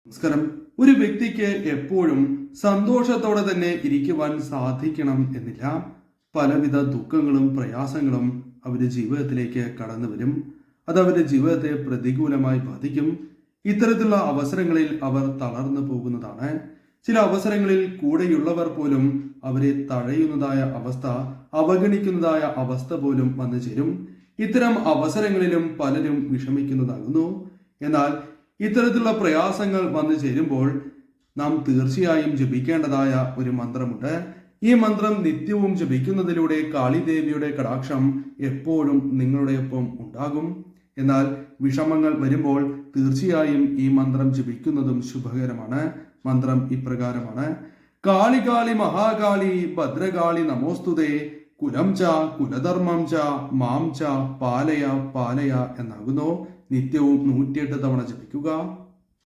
നമസ്കാരം. ഒരു വ്യക്തിക്ക് എപ്പോഴും സന്തോഷത്തോടെ തന്നെ ഇരിക്കുവാൻ സാധിക്കണം എന്നില്ല. പലവിധ ദുഃഖങ്ങളും പ്രയാസങ്ങളും അവരുടെ ജീവിതത്തിലേക്ക് കടന്നു വരും. അത് അവരുടെ ജീവിതത്തെ പ്രതികൂലമായി ബാധിക്കും. ഇത്തരത്തിലുള്ള അവസരങ്ങളിൽ അവർ തളർന്നു പോകുന്നതാണ്. ചില അവസരങ്ങളിൽ കൂടെയുള്ളവർ പോലും അവരെ തഴയുന്നതായ അവസ്ഥ, അവഗണിക്കുന്നതായ അവസ്ഥ പോലും വന്നു ചേരും. ഇത്തരം അവസരങ്ങളിലും പലരും വിഷമിക്കുന്നതാകുന്നു. എന്നാൽ ഇത്തരത്തിലുള്ള പ്രയാസങ്ങൾ വന്നു ചേരുമ്പോൾ നാം തീർച്ചയായും ജപിക്കേണ്ടതായ ഒരു മന്ത്രമുണ്ട്. ഈ മന്ത്രം നിത്യവും ജപിക്കുന്നതിലൂടെ കാളിദേവിയുടെ കടാക്ഷം എപ്പോഴും നിങ്ങളുടെ ഒപ്പം ഉണ്ടാകും. എന്നാൽ വിഷമങ്ങൾ വരുമ്പോൾ തീർച്ചയായും ഈ മന്ത്രം ജപിക്കുന്നതും ശുഭകരമാണ്. മന്ത്രം ഇപ്രകാരമാണ്: കാളി കാളി മഹാകാളി ഭദ്രകാളി നമോസ്തുതേ കുലം ച കുലധർമ്മം ച മാം ച പാലയ പാലയ എന്നാകുന്നു. നിത്യവും 108 തവണ ജപിക്കുക.